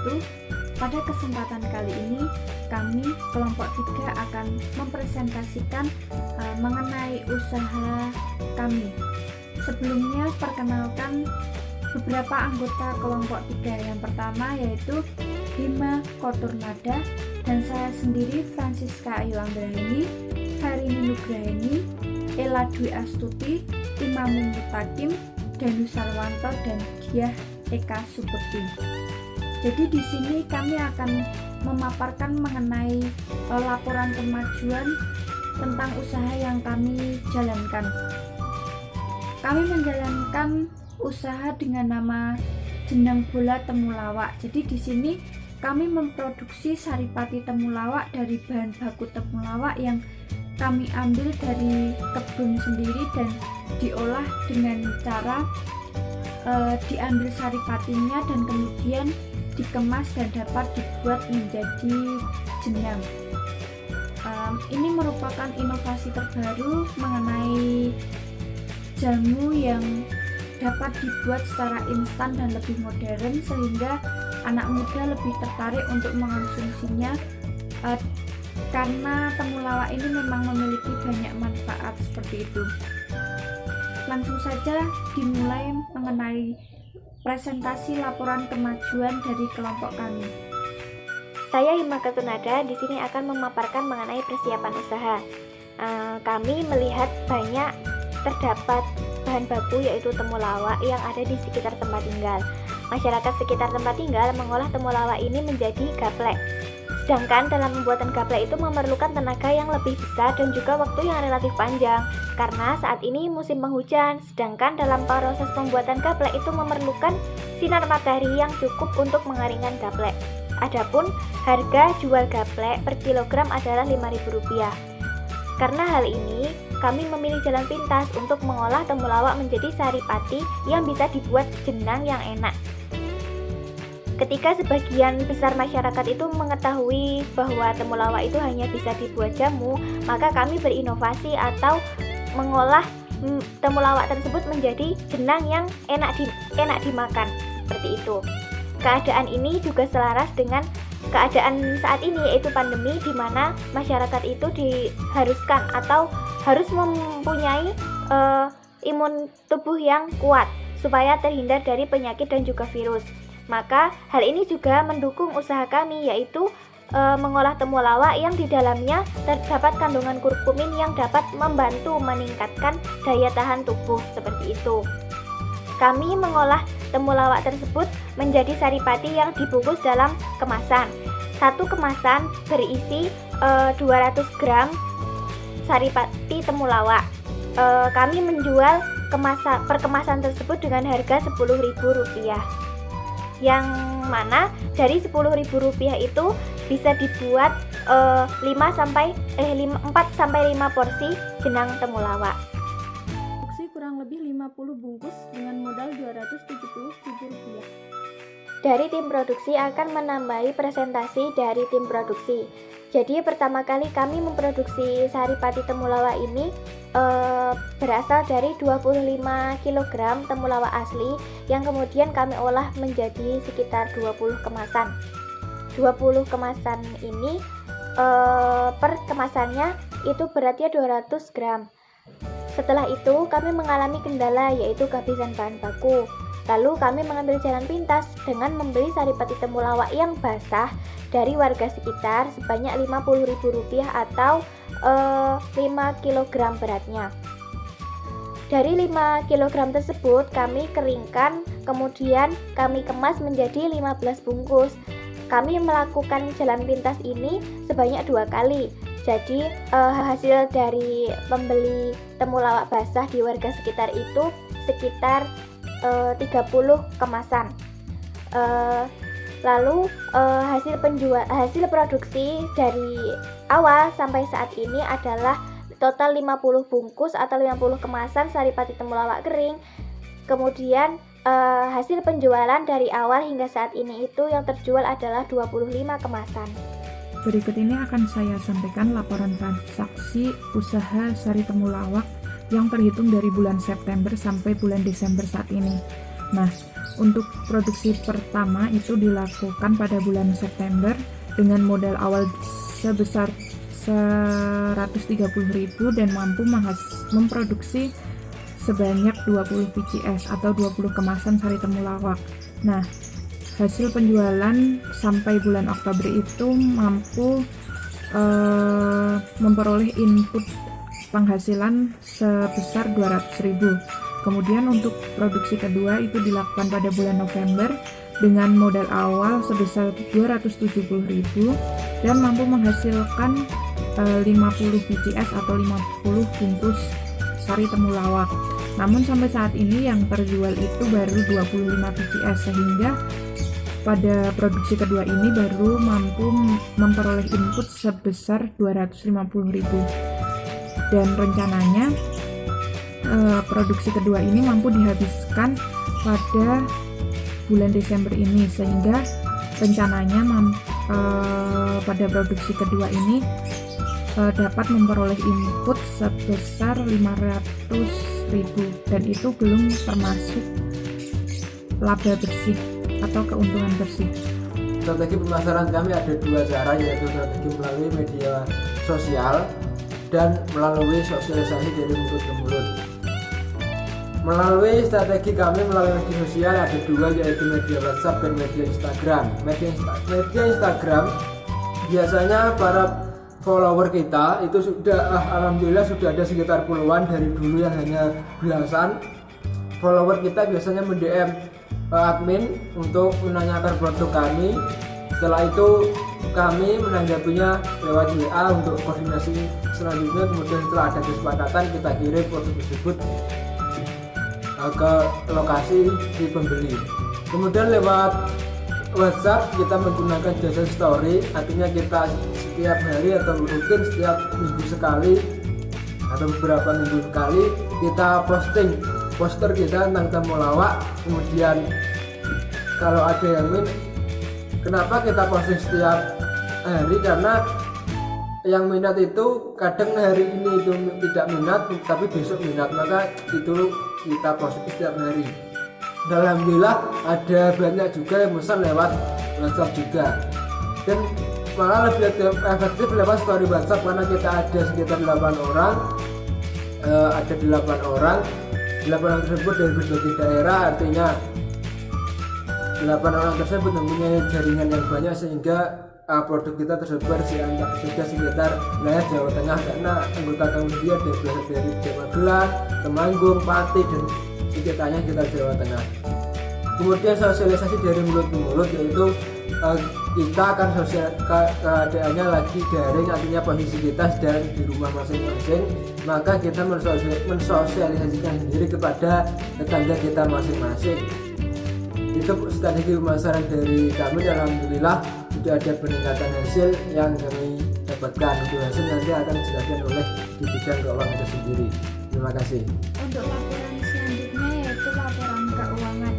wabarakatuh. Pada kesempatan kali ini kami kelompok 3 akan mempresentasikan mengenai usaha kami. Sebelumnya perkenalkan beberapa anggota kelompok 3. Yang pertama yaitu Bima Koturnada dan saya sendiri Francisca Ayu Anggraini, Farini Nugraini, Ella Dwi Astuti, Imamul Mutakim, Danu Sarwanto, dan Diah Eka Superti. Jadi di sini kami akan memaparkan mengenai laporan kemajuan tentang usaha yang kami jalankan. Kami menjalankan usaha dengan nama Jenang Bola Temulawak. Jadi di sini kami memproduksi saripati temulawak dari bahan baku temulawak yang kami ambil dari kebun sendiri dan diolah dengan cara diambil saripatinya dan kemudian dikemas dan dapat dibuat menjadi jenang. Ini merupakan inovasi terbaru mengenai jamu yang dapat dibuat secara instan dan lebih modern sehingga anak muda lebih tertarik untuk mengonsumsinya karena temulawak ini memang memiliki banyak manfaat seperti itu. Langsung saja dimulai mengenai presentasi laporan kemajuan dari kelompok kami. Saya Hima Koturnada di sini akan memaparkan mengenai persiapan usaha. Kami melihat banyak terdapat bahan baku yaitu temulawak yang ada di sekitar tempat tinggal. Masyarakat sekitar tempat tinggal mengolah temulawak ini menjadi gaplek. Sedangkan dalam pembuatan gaplek itu memerlukan tenaga yang lebih besar dan juga waktu yang relatif panjang karena saat ini musim penghujan, sedangkan dalam proses pembuatan gaplek itu memerlukan sinar matahari yang cukup untuk mengeringkan gaplek. Adapun harga jual gaplek per kilogram adalah Rp5.000. Karena hal ini, kami memilih jalan pintas untuk mengolah temulawak menjadi saripati yang bisa dibuat jenang yang enak. Ketika sebagian besar masyarakat itu mengetahui bahwa temulawak itu hanya bisa dibuat jamu, maka kami berinovasi atau mengolah temulawak tersebut menjadi jenang yang enak dimakan, seperti itu. Keadaan ini juga selaras dengan keadaan saat ini, yaitu pandemi, di mana masyarakat itu diharuskan atau harus mempunyai imun tubuh yang kuat supaya terhindar dari penyakit dan juga virus. Maka hal ini juga mendukung usaha kami, yaitu mengolah temulawak yang di dalamnya terdapat kandungan kurkumin yang dapat membantu meningkatkan daya tahan tubuh, seperti itu. Kami mengolah temulawak tersebut menjadi saripati yang dibungkus dalam kemasan. Satu kemasan berisi 200 gram saripati temulawak. Kami menjual per kemasan tersebut dengan harga Rp10.000, yang mana dari Rp10.000 itu bisa dibuat 4 sampai 5 porsi jenang temulawak. Produksi kurang lebih 50 bungkus dengan modal Rp270.000. Dari tim produksi akan menambahi presentasi dari tim produksi. Jadi pertama kali kami memproduksi saripati temulawak ini berasal dari 25 kg temulawak asli yang kemudian kami olah menjadi sekitar 20 kemasan. 20 kemasan ini per kemasannya itu beratnya 200 gram. Setelah itu kami mengalami kendala, yaitu kehabisan bahan baku. Lalu kami mengambil jalan pintas dengan membeli saripati temulawak yang basah dari warga sekitar sebanyak Rp50.000 atau 5 kg beratnya. Dari 5 kg tersebut kami keringkan, kemudian kami kemas menjadi 15 bungkus. Kami melakukan jalan pintas ini sebanyak 2 kali. Jadi hasil dari pembeli temulawak basah di warga sekitar itu sekitar 30 kemasan. Lalu hasil produksi dari awal sampai saat ini adalah total 50 bungkus atau 50 kemasan saripati temulawak kering. Kemudian hasil penjualan dari awal hingga saat ini itu yang terjual adalah 25 kemasan. Berikut ini akan saya sampaikan laporan transaksi usaha sari temulawak yang terhitung dari bulan September sampai bulan Desember saat ini. Nah, untuk produksi pertama itu dilakukan pada bulan September dengan modal awal sebesar 130.000 dan mampu memproduksi sebanyak 20 PCS atau 20 kemasan sari temulawak. Nah, hasil penjualan sampai bulan Oktober itu mampu memperoleh input penghasilan sebesar 200.000. Kemudian untuk produksi kedua itu dilakukan pada bulan November dengan modal awal sebesar 270.000 dan mampu menghasilkan 50 BCS atau 50 bungkus sari temulawak. Namun sampai saat ini yang terjual itu baru 25 BCS, sehingga pada produksi kedua ini baru mampu memperoleh input sebesar 250.000. Dan rencananya produksi kedua ini mampu dihabiskan pada bulan Desember ini, sehingga rencananya pada produksi kedua ini dapat memperoleh input sebesar 500.000 dan itu belum termasuk laba bersih atau keuntungan bersih. Strategi pemasaran kami ada dua cara, yaitu strategi melalui media sosial dan melalui sosialisasi dari mulut ke mulut. Melalui strategi kami melalui media sosial ada dua, yaitu media WhatsApp dan media Instagram. Media Instagram biasanya para follower kita itu sudah alhamdulillah sudah ada sekitar puluhan, dari dulu yang hanya belasan. Follower kita biasanya mendm admin untuk menanyakan produk kami. Setelah itu kami menanggapinya lewat WA untuk koordinasi selanjutnya. Kemudian setelah ada kesepakatan kita kirim produk tersebut ke lokasi si pembeli. Kemudian lewat WhatsApp kita menggunakan jasa story, artinya kita setiap hari atau rutin setiap minggu sekali atau beberapa minggu sekali kita posting poster kita tentang temulawak. Kemudian kalau ada yang kenapa kita posting setiap hari, karena yang minat itu kadang hari ini itu tidak minat tapi besok minat, maka itu kita posting setiap hari. Dan alhamdulillah ada banyak juga yang pesan lewat WhatsApp juga, dan malah lebih efektif lewat story WhatsApp karena kita ada sekitar 8 orang. Ada 8 orang tersebut dari berbagai daerah, artinya 8 orang tersebut mempunyai jaringan yang banyak sehingga produk kita tersebar sudah sekitar wilayah Jawa Tengah, karena anggota kami dia dari Magelang, Temanggung, Pati dan sekitarnya kita Jawa Tengah. Kemudian sosialisasi dari mulut ke mulut, yaitu kita akan keadaannya lagi daring, artinya posisi kita sedang di rumah masing-masing, maka kita mensosialisasikan sendiri kepada tetangga kita masing-masing. Itu strategi pemasaran dari kami, dan alhamdulillah sudah ada peningkatan hasil yang kami dapatkan. Untuk hasil nanti akan dijelaskan oleh di bidang keuangan itu sendiri. Terima kasih. Untuk laporan selanjutnya yaitu laporan keuangan.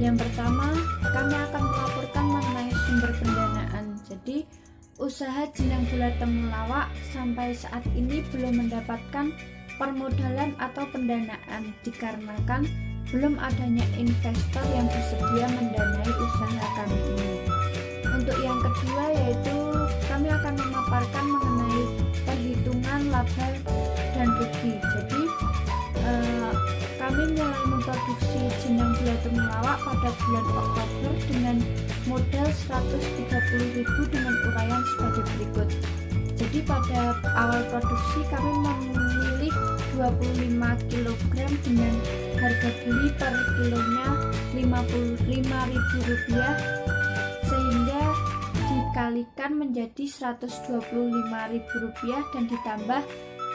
Yang pertama, kami akan melaporkan mengenai sumber pendanaan. Jadi, usaha jenang bulat temulawak sampai saat ini belum mendapatkan permodalan atau pendanaan dikarenakan belum adanya investor yang bersedia mendanai usaha kami ini. Untuk yang kedua yaitu kami akan memaparkan mengenai perhitungan laba dan rugi. Jadi kami mulai memproduksi jenang bulat temulawak pada bulan Oktober dengan modal 130.000 dengan uraian sebagai berikut. Jadi pada awal produksi kami memilih 25 kg dengan harga beli per kilonya Rp55.000, sehingga dikalikan menjadi Rp125.000 dan ditambah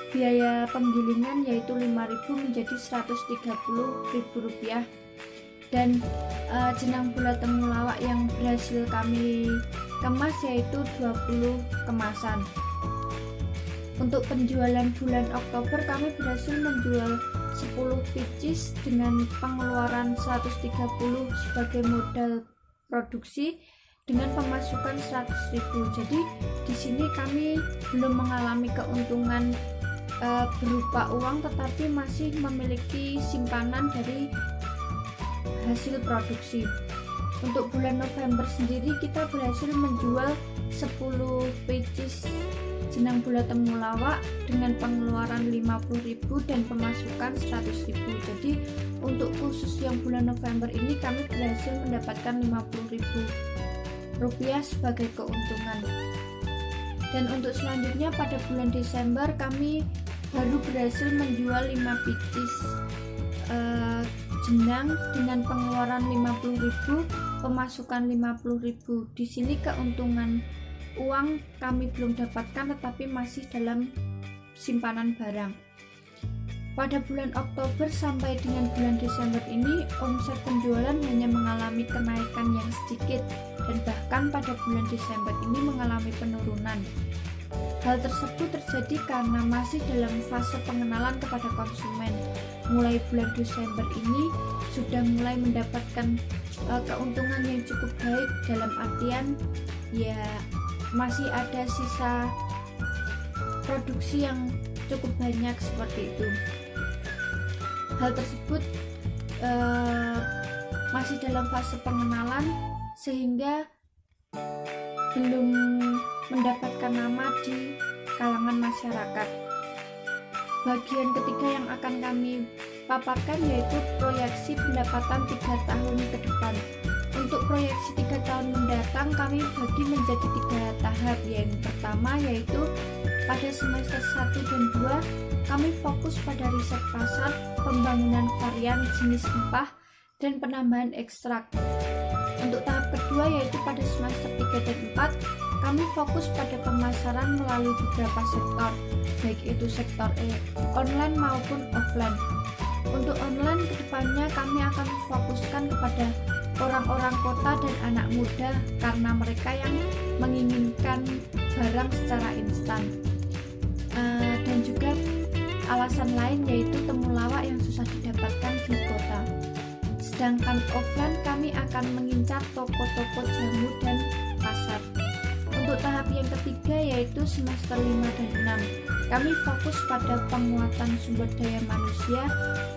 biaya penggilingan yaitu Rp5.000 menjadi Rp130.000. Dan jenang bulat temulawak yang berhasil kami kemas yaitu 20 kemasan. Untuk penjualan bulan Oktober kami berhasil menjual 10 pieces dengan pengeluaran 130 sebagai modal produksi dengan pemasukan 100.000. Jadi di sini kami belum mengalami keuntungan berupa uang, tetapi masih memiliki simpanan dari hasil produksi. Untuk bulan November sendiri kita berhasil menjual 10 pieces jenang gula temulawak dengan pengeluaran 50.000 dan pemasukan 100.000. Jadi untuk khusus yang bulan November ini kami berhasil mendapatkan 50.000 rupiah sebagai keuntungan. Dan untuk selanjutnya pada bulan Desember kami baru berhasil menjual 5 pieces jenang dengan pengeluaran 50.000, pemasukan 50.000. Di sini keuntungan uang kami belum dapatkan tetapi masih dalam simpanan barang. Pada bulan Oktober sampai dengan bulan Desember ini omset penjualan hanya mengalami kenaikan yang sedikit dan bahkan pada bulan Desember ini mengalami penurunan. Hal tersebut terjadi karena masih dalam fase pengenalan kepada konsumen. Mulai bulan Desember ini sudah mulai mendapatkan keuntungan yang cukup baik, dalam artian ya masih ada sisa produksi yang cukup banyak seperti itu. Hal tersebut masih dalam fase pengenalan sehingga belum mendapatkan nama di kalangan masyarakat. Bagian ketiga yang akan kami paparkan yaitu proyeksi pendapatan 3 tahun ke depan. Untuk proyeksi 3 tahun mendatang kami bagi menjadi 3 tahap. Yang pertama yaitu pada semester 1 dan 2 kami fokus pada riset pasar, pembangunan varian jenis rempah, dan penambahan ekstrak. Untuk tahap kedua yaitu pada semester 3 dan 4 kami fokus pada pemasaran melalui beberapa sektor, baik itu sektor online maupun offline. Untuk online kedepannya kami akan fokuskan kepada orang-orang kota dan anak muda karena mereka yang menginginkan barang secara instan. Dan juga alasan lain yaitu temulawak yang susah didapatkan di kota. Sedangkan offline kami akan mengincar toko-toko jamu dan pasar. Untuk tahap yang ketiga yaitu semester 5 dan 6 kami fokus pada penguatan sumber daya manusia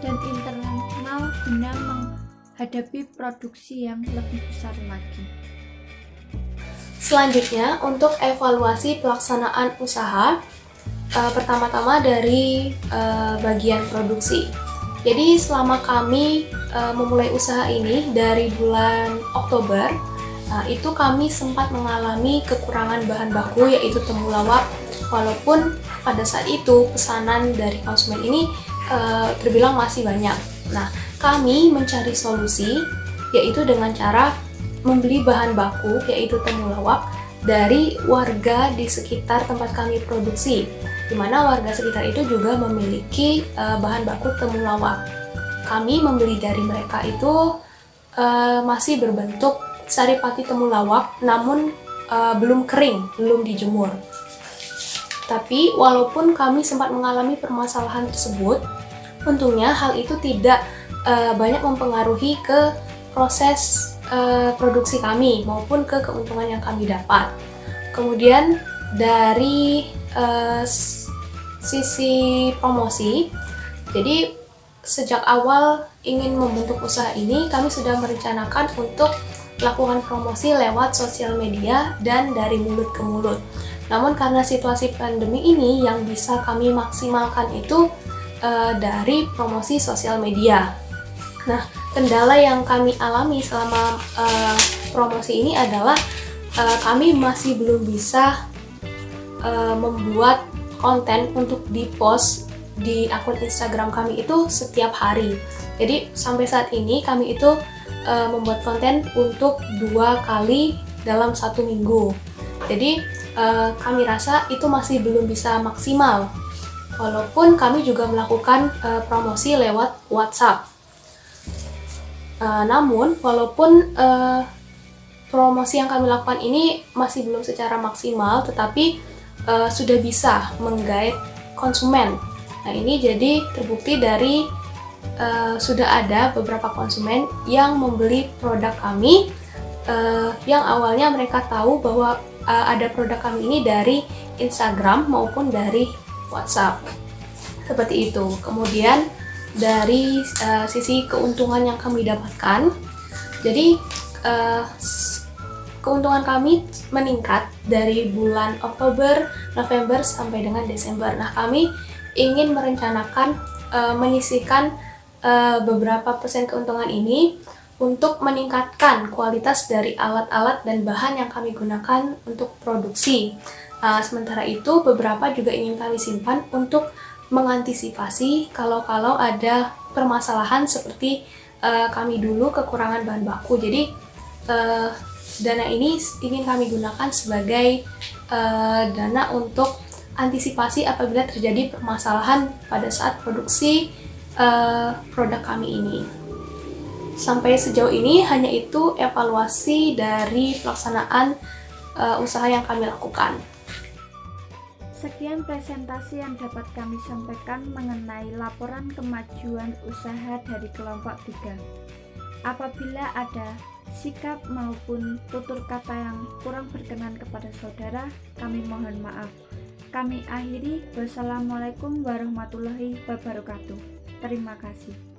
dan internal guna menghadapi produksi yang lebih besar lagi. Selanjutnya untuk evaluasi pelaksanaan usaha, pertama-tama dari bagian produksi. Jadi selama kami memulai usaha ini dari bulan Oktober, itu kami sempat mengalami kekurangan bahan baku yaitu temulawak, walaupun pada saat itu pesanan dari konsumen ini terbilang masih banyak. Nah, kami mencari solusi yaitu dengan cara membeli bahan baku yaitu temulawak dari warga di sekitar tempat kami produksi, di mana warga sekitar itu juga memiliki bahan baku temulawak. Kami membeli dari mereka itu masih berbentuk saripati temulawak, namun belum kering, belum dijemur. Tapi walaupun kami sempat mengalami permasalahan tersebut, untungnya hal itu tidak banyak mempengaruhi ke proses produksi kami maupun ke keuntungan yang kami dapat. Kemudian dari sisi promosi, jadi sejak awal ingin membentuk usaha ini, kami sudah merencanakan untuk melakukan promosi lewat sosial media dan dari mulut ke mulut. Namun karena situasi pandemi ini yang bisa kami maksimalkan itu dari promosi sosial media. Nah, kendala yang kami alami selama promosi ini adalah kami masih belum bisa membuat konten untuk di-post di akun Instagram kami itu setiap hari. Jadi sampai saat ini kami itu membuat konten untuk 2 kali dalam 1 minggu. Jadi kami rasa itu masih belum bisa maksimal, walaupun kami juga melakukan promosi lewat WhatsApp. Namun walaupun promosi yang kami lakukan ini masih belum secara maksimal, tetapi sudah bisa menggait konsumen. Nah, ini jadi terbukti dari sudah ada beberapa konsumen yang membeli produk kami yang awalnya mereka tahu bahwa ada produk kami ini dari Instagram maupun dari WhatsApp. Seperti itu. Kemudian dari sisi keuntungan yang kami dapatkan. Jadi keuntungan kami meningkat dari bulan Oktober, November sampai dengan Desember. Nah, kami ingin merencanakan menyisihkan beberapa persen keuntungan ini untuk meningkatkan kualitas dari alat-alat dan bahan yang kami gunakan untuk produksi. Sementara itu, beberapa juga ingin kami simpan untuk mengantisipasi kalau ada permasalahan seperti kami dulu kekurangan bahan baku. Jadi dana ini ingin kami gunakan sebagai dana untuk antisipasi apabila terjadi permasalahan pada saat produksi produk kami ini. Sampai sejauh ini hanya itu evaluasi dari pelaksanaan usaha yang kami lakukan. Sekian presentasi yang dapat kami sampaikan mengenai laporan kemajuan usaha dari kelompok 3. Apabila ada sikap maupun tutur kata yang kurang berkenan kepada saudara, kami mohon maaf. Kami akhiri. Wassalamualaikum warahmatullahi wabarakatuh. Terima kasih.